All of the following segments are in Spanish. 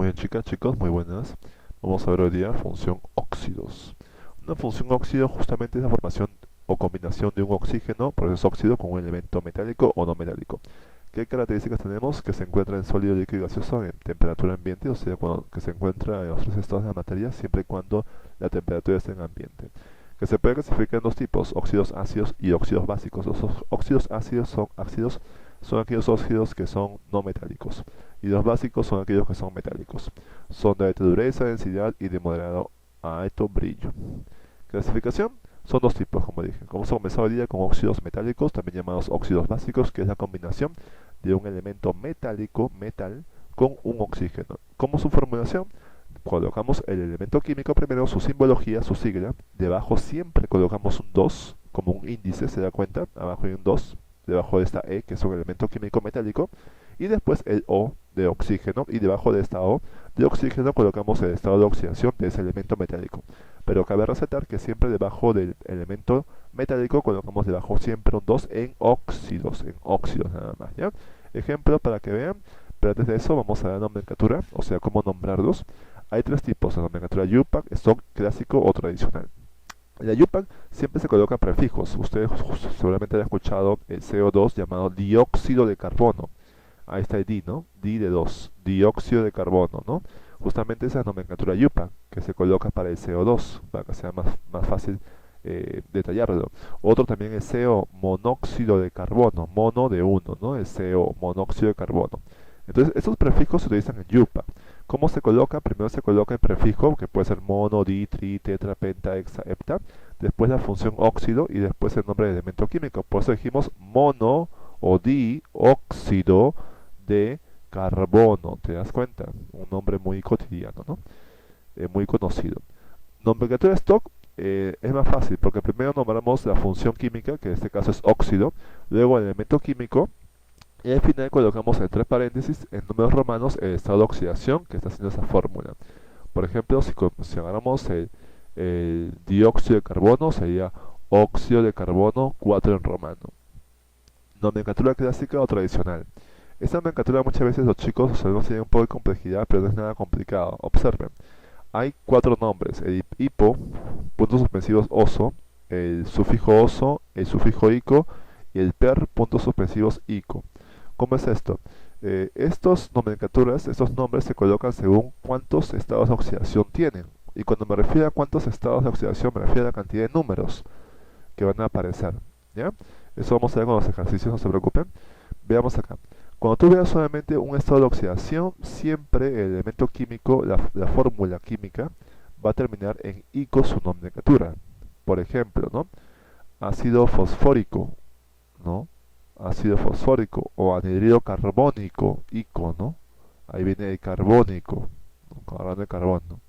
Muy bien, chicas, chicos, muy buenas. Vamos a ver hoy día función óxidos. Una función óxido justamente es la formación o combinación de un oxígeno, proceso óxido, con un elemento metálico o no metálico. ¿Qué características tenemos? Que se encuentra en sólido, líquido y gaseoso en temperatura ambiente, o sea, que se encuentra en los tres estados de la materia, siempre y cuando la temperatura esté en ambiente. Que se puede clasificar en dos tipos, óxidos ácidos y óxidos básicos. Los óxidos ácidos son aquellos óxidos que son no metálicos, y los básicos son aquellos que son metálicos. Son de alta dureza, densidad y de moderado a alto brillo. Clasificación: son dos tipos, como dije. Vamos a comenzar hoy día con óxidos metálicos, también llamados óxidos básicos, que es la combinación de un elemento metálico, metal, con un oxígeno. ¿Cómo su formulación? Colocamos el elemento químico primero, su simbología, su sigla. Debajo siempre colocamos un 2 como un índice, ¿se da cuenta? Abajo hay un 2, debajo de esta E, que es un elemento químico metálico. Y después el O de oxígeno, y debajo de esta O de oxígeno colocamos el estado de oxidación de ese elemento metálico. Pero cabe resaltar que siempre debajo del elemento metálico colocamos debajo siempre un 2 en óxidos nada más, ¿ya? Ejemplo para que vean, pero antes de eso vamos a la nomenclatura, o sea, cómo nombrarlos. Hay tres tipos de nomenclatura: UPAC, stock, clásico o tradicional. En la UPAC siempre se colocan prefijos. Ustedes seguramente han escuchado el CO2 llamado dióxido de carbono. Ahí está el di, ¿no? Di de 2, dióxido de carbono, ¿no? Justamente esa es la nomenclatura UPAC que se coloca para el CO2, para que sea más fácil detallarlo. Otro también es CO monóxido de carbono, mono de uno, ¿no? El CO monóxido de carbono. Entonces, estos prefijos se utilizan en UPAC. ¿Cómo se coloca? Primero se coloca el prefijo, que puede ser mono, di, tri, tetra, penta, hexa, hepta. Después la función óxido y después el nombre del elemento químico. Por eso dijimos mono o dióxido de carbono. ¿Te das cuenta? Un nombre muy cotidiano, ¿no? Muy conocido. Nomenclatura stock es más fácil porque primero nombramos la función química, que en este caso es óxido, luego el elemento químico, y al final colocamos entre paréntesis en números romanos el estado de oxidación que está haciendo esa fórmula. Por ejemplo, si agarramos el dióxido de carbono, sería óxido de carbono 4 en romano. Nomenclatura clásica o tradicional. Esta nomenclatura muchas veces los chicos, los alumnos, tienen un poco de complejidad, pero no es nada complicado. Observen, hay cuatro nombres: el hipo, puntos suspensivos oso, el sufijo oso, el sufijo ico y el per, puntos suspensivos ico. ¿Cómo es esto? Estas nomenclaturas, estos nombres se colocan según cuántos estados de oxidación tienen. Y cuando me refiero a cuántos estados de oxidación, me refiero a la cantidad de números que van a aparecer, ¿ya? Eso vamos a ver con los ejercicios, no se preocupen. Veamos acá. Cuando tú veas solamente un estado de oxidación, siempre el elemento químico, la fórmula química, va a terminar en ico su nomenclatura. Por ejemplo, ¿no? Ácido fosfórico, ¿no? Ácido fosfórico o anhidrido carbónico, ico, ¿no? Ahí viene el carbónico, ¿no? Hablando de carbón, ¿no?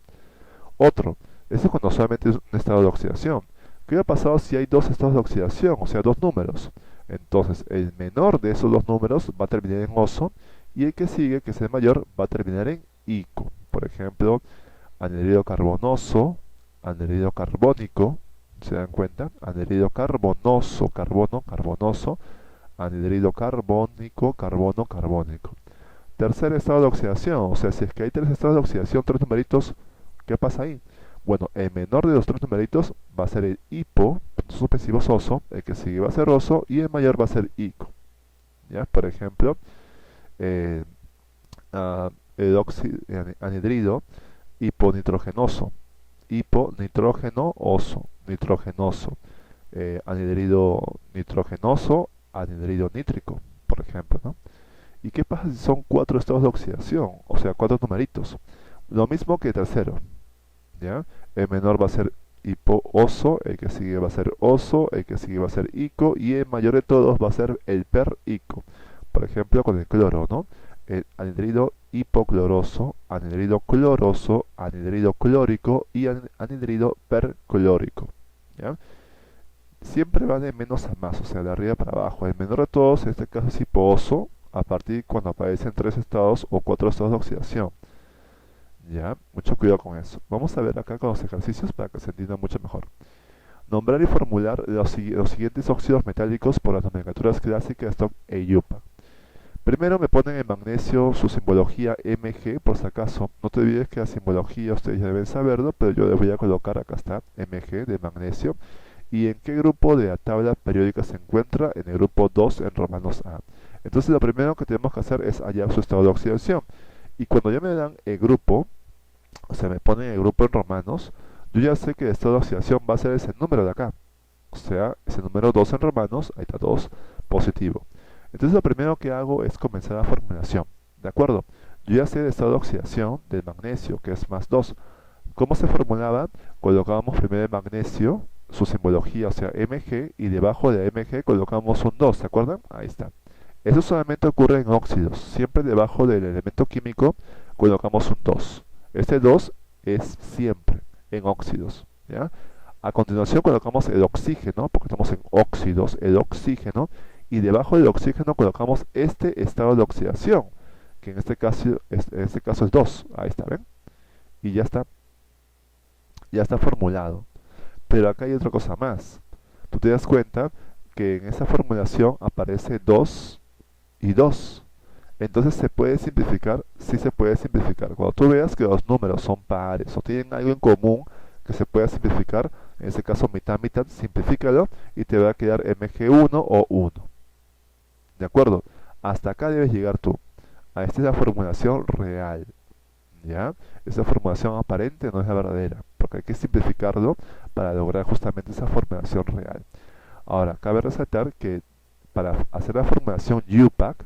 Otro, eso es cuando solamente es un estado de oxidación. ¿Qué hubiera pasado si hay dos estados de oxidación, o sea, dos números? Entonces, el menor de esos dos números va a terminar en oso, y el que sigue, que es el mayor, va a terminar en ico. Por ejemplo, anhidrido carbonoso, anhidrido carbónico, ¿se dan cuenta? Anhidrido carbonoso, carbono, carbonoso, anhidrido carbónico, carbono, carbónico. Tercer estado de oxidación, o sea, si es que hay tres estados de oxidación, tres numeritos, ¿qué pasa ahí? Bueno, el menor de los tres numeritos va a ser el hipo, suspensivo oso, el que sigue va a ser oso, y el mayor va a ser ico. ¿Ya? Por ejemplo, eh, el anhidrido hiponitrogenoso, hiponitrógeno-oso, nitrogenoso, anhidrido nitrogenoso, anhidrido nítrico, por ejemplo, ¿no? ¿Y qué pasa si son cuatro estados de oxidación? O sea, cuatro numeritos. Lo mismo que el tercero, ¿ya? El menor va a ser hipo-oso, el que sigue va a ser oso, el que sigue va a ser ico, y el mayor de todos va a ser el per-ico. Por ejemplo, con el cloro, ¿no? El anhidrido hipocloroso, anhidrido cloroso, anhidrido clórico y anhidrido perclórico, ¿ya? Siempre va de menos a más, o sea, de arriba para abajo. El menor de todos, en este caso, es hiposo, a partir cuando aparecen tres estados o cuatro estados de oxidación. Ya, mucho cuidado con eso. Vamos a ver acá con los ejercicios para que se entienda mucho mejor. Nombrar y formular los siguientes óxidos metálicos por las nomenclaturas clásicas, stock e IUPAC. Primero me ponen en magnesio su simbología Mg, por si acaso. No te olvides que la simbología ustedes ya deben saberlo, pero yo les voy a colocar, acá está, Mg de magnesio. ¿Y en qué grupo de la tabla periódica se encuentra? En el grupo 2 en Romanos A. Entonces lo primero que tenemos que hacer es hallar su estado de oxidación. Y cuando ya me dan el grupo, o sea, me ponen el grupo en Romanos, yo ya sé que el estado de oxidación va a ser ese número de acá. O sea, ese número 2 en Romanos, ahí está 2, positivo. Entonces lo primero que hago es comenzar la formulación. ¿De acuerdo? Yo ya sé el estado de oxidación del magnesio, que es más 2. ¿Cómo se formulaba? Colocábamos primero el magnesio, su simbología, o sea, Mg, y debajo de Mg colocamos un 2, ¿se acuerdan? Ahí está. Eso solamente ocurre en óxidos. Siempre debajo del elemento químico colocamos un 2. Este 2 es siempre en óxidos, ¿ya? A continuación colocamos el oxígeno, porque estamos en óxidos, el oxígeno, y debajo del oxígeno colocamos este estado de oxidación, que en este caso es 2. Ahí está, ¿ven? Y ya está formulado. Pero acá hay otra cosa más. Tú te das cuenta que en esa formulación aparece 2 y 2. Entonces se puede simplificar, sí se puede simplificar. Cuando tú veas que los números son pares o tienen algo en común que se pueda simplificar, en este caso mitad, mitad, simplifícalo y te va a quedar Mg1 o 1. ¿De acuerdo? Hasta acá debes llegar tú. Esta es la formulación real. ¿Ya? Esa formulación aparente no es la verdadera, porque hay que simplificarlo para lograr justamente esa formulación real. Ahora, cabe resaltar que para hacer la formulación UPAC,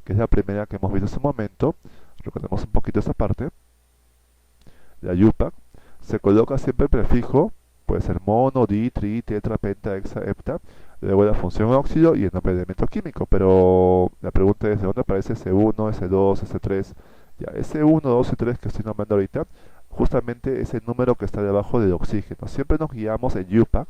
que es la primera que hemos visto hace un momento, recordemos un poquito esa parte, la UPAC, se coloca siempre el prefijo, puede ser mono, di, tri, tetra, penta, hexa, hepta, luego la función óxido y el nombre del elemento químico, pero la pregunta es de dónde aparece S1, S2, S3, ya, S1, 2 y 3 que estoy nombrando ahorita, justamente es el número que está debajo del oxígeno. Siempre nos guiamos en UPAC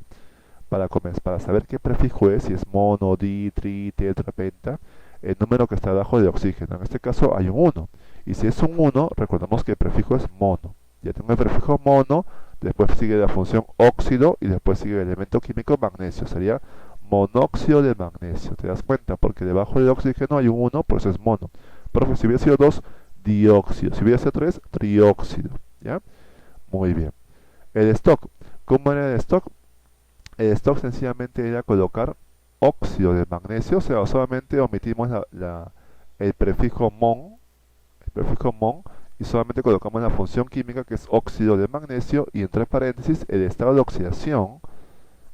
para saber qué prefijo es, si es mono, di, tri, tetra, penta, el número que está debajo del oxígeno. En este caso hay un 1. Y si es un 1, recordemos que el prefijo es mono. Ya tengo el prefijo mono, después sigue la función óxido y después sigue el elemento químico magnesio. Sería monóxido de magnesio. ¿Te das cuenta? Porque debajo del oxígeno hay un 1, por eso es mono. Pero si hubiera sido 2, dióxido. Si hubiera sido 3, trióxido. ¿Ya? Muy bien. El stock. ¿Cómo era el stock? El stock sencillamente era colocar óxido de magnesio, o sea, solamente omitimos el prefijo mon, y solamente colocamos la función química que es óxido de magnesio y entre paréntesis el estado de oxidación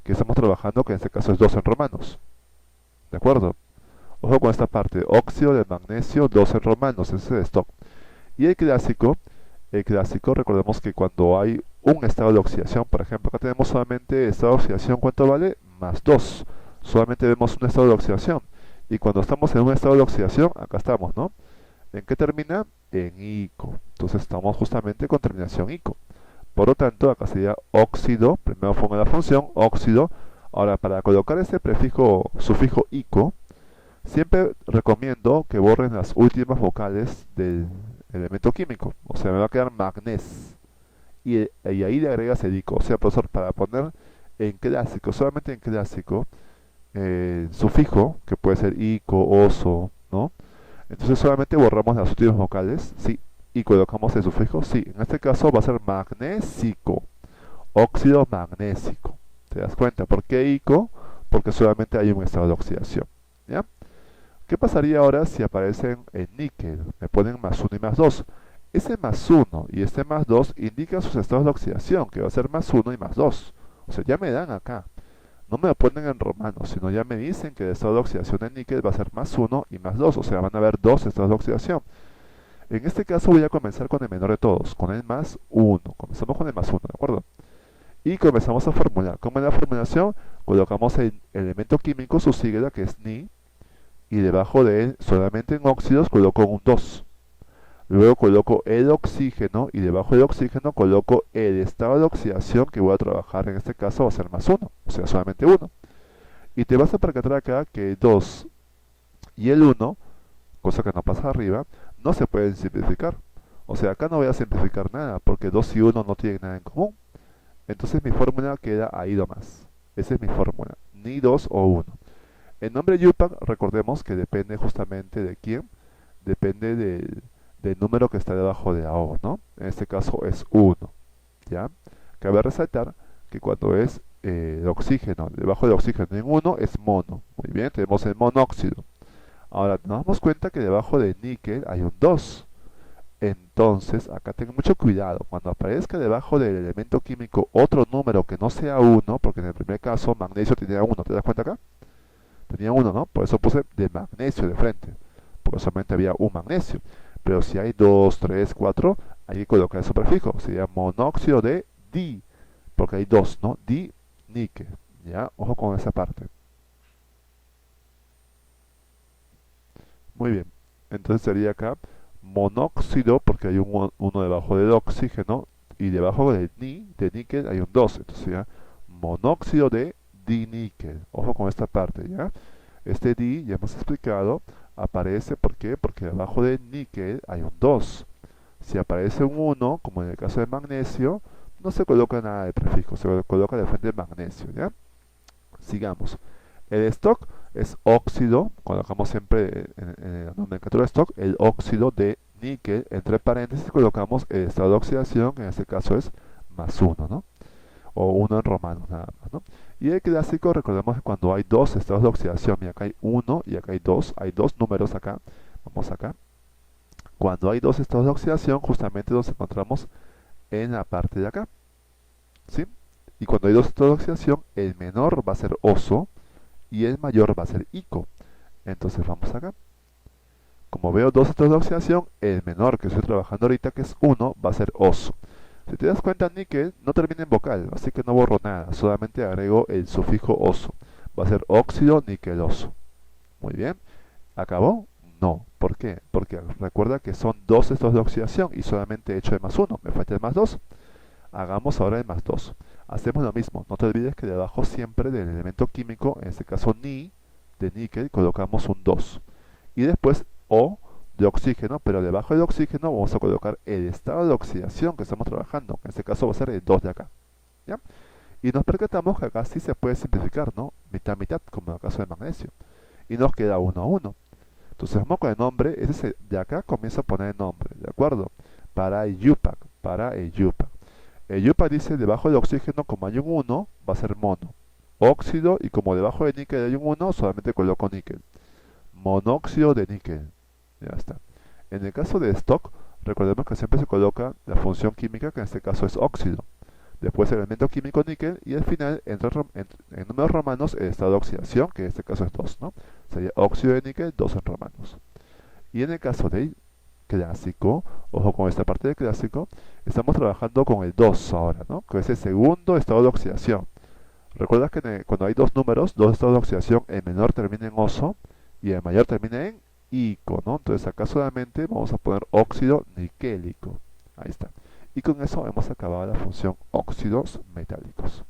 que estamos trabajando, que en este caso es 2 en romanos. ¿De acuerdo? Ojo con esta parte, óxido de magnesio 2 en romanos, ese es el stock. Y el clásico, recordemos que cuando hay un estado de oxidación, por ejemplo, acá tenemos solamente estado de oxidación, ¿cuánto vale? Más 2. Solamente vemos un estado de oxidación. Y cuando estamos en un estado de oxidación, acá estamos, ¿no? ¿En qué termina? En ico. Entonces estamos justamente con terminación ico. Por lo tanto, acá sería óxido, primero pongo la función, óxido. Ahora, para colocar este prefijo, sufijo ico, siempre recomiendo que borren las últimas vocales del elemento químico. O sea, me va a quedar magnés. Y ahí le agregas el ico. O sea, profesor, para poner en clásico, solamente en clásico, sufijo, que puede ser ico, oso, ¿no? Entonces solamente borramos las últimas vocales, sí, y colocamos el sufijo, sí. En este caso va a ser magnésico, óxido magnésico. ¿Te das cuenta? ¿Por qué ico? Porque solamente hay un estado de oxidación, ¿ya? ¿Qué pasaría ahora si aparecen en níquel? Me ponen más 1 y más 2. Ese más 1 y este más 2 indican sus estados de oxidación, que va a ser más 1 y más 2. O sea, ya me dan acá. No me lo ponen en romanos, sino ya me dicen que el estado de oxidación en níquel va a ser más 1 y más 2. O sea, van a haber dos estados de oxidación. En este caso voy a comenzar con el menor de todos, con el más 1. Comenzamos con el más 1, ¿de acuerdo? Y comenzamos a formular. ¿Cómo es la formulación? Colocamos el elemento químico, su sigla, que es Ni, y debajo de él, solamente en óxidos, coloco un 2. Luego coloco el oxígeno y debajo del oxígeno coloco el estado de oxidación que voy a trabajar, en este caso va a ser más 1, o sea, solamente 1. Y te vas a percatar acá que el 2 y el 1, cosa que no pasa arriba, no se pueden simplificar. O sea, acá no voy a simplificar nada, porque 2 y 1 no tienen nada en común. Entonces mi fórmula queda ahí nomás. Esa es mi fórmula, ni 2 o 1. El nombre UPAC, recordemos que depende justamente de quién, depende del número que está debajo de AO, ¿no? En este caso es 1, ¿ya? Cabe resaltar que cuando es el oxígeno, debajo de oxígeno en 1 es mono. Muy bien, tenemos el monóxido. Ahora nos damos cuenta que debajo de níquel hay un 2. Entonces, acá tengan mucho cuidado. Cuando aparezca debajo del elemento químico otro número que no sea 1, porque en el primer caso magnesio tenía 1, ¿te das cuenta acá? Tenía 1, ¿no? Por eso puse de magnesio de frente, porque solamente había un magnesio. Pero si hay 2, 3, 4, hay que colocar el prefijo. Sería monóxido de di, porque hay 2, ¿no? Di, níquel. ¿Ya? Ojo con esa parte. Muy bien. Entonces sería acá monóxido, porque hay un 1 debajo del oxígeno, y debajo de níquel hay un 2. Entonces sería monóxido de diníquel. Ojo con esta parte, ¿ya? Este di, ya hemos explicado, aparece, ¿por qué? Porque debajo de níquel hay un 2. Si aparece un 1, como en el caso de magnesio, no se coloca nada de prefijo, se coloca de frente magnesio, ¿ya? Sigamos. El stock es óxido, colocamos siempre en la nomenclatura stock, el óxido de níquel, entre paréntesis colocamos el estado de oxidación, que en este caso es +1, ¿no? O 1 en romanos nada más, ¿no? Y el clásico, recordemos que cuando hay dos estados de oxidación, y acá hay 1 y acá hay dos números acá, vamos acá. Cuando hay dos estados de oxidación, justamente nos encontramos en la parte de acá, ¿sí? Y cuando hay dos estados de oxidación, el menor va a ser oso y el mayor va a ser ico. Entonces vamos acá. Como veo dos estados de oxidación, el menor que estoy trabajando ahorita, que es 1, va a ser oso. Si te das cuenta, níquel no termina en vocal, así que no borro nada, solamente agrego el sufijo oso. Va a ser óxido niqueloso. Muy bien. ¿Acabó? No. ¿Por qué? Porque recuerda que son dos estados de oxidación y solamente he hecho el +1, me falta el +2. Hagamos ahora el +2. Hacemos lo mismo, no te olvides que debajo siempre del elemento químico, en este caso Ni, de níquel, colocamos un 2. Y después O de oxígeno, pero debajo del oxígeno vamos a colocar el estado de oxidación que estamos trabajando, que en este caso va a ser el 2 de acá. ¿Ya? Y nos percatamos que acá sí se puede simplificar, ¿no? Mitad, mitad, como en el caso del magnesio. Y nos queda 1 a 1. Entonces vamos con el nombre, de acá comienza a poner el nombre, ¿de acuerdo? Para el UPAC, para el UPAC. El UPAC dice, debajo del oxígeno, como hay un 1, va a ser mono. Óxido, y como debajo de níquel hay un 1, solamente coloco níquel. Monóxido de níquel. Ya está. En el caso de stock, recordemos que siempre se coloca la función química, que en este caso es óxido. Después el elemento químico níquel, y al final, en números romanos, el estado de oxidación, que en este caso es 2, ¿no? Sería óxido de níquel, 2 en romanos. Y en el caso del clásico, ojo con esta parte del clásico, estamos trabajando con el 2 ahora, ¿no? Que es el segundo estado de oxidación. Recuerda que cuando hay dos números, dos estados de oxidación, el menor termina en oso y el mayor termina en ico, ¿no? Entonces acá solamente vamos a poner óxido niquélico. Ahí está. Y con eso hemos acabado la función óxidos metálicos.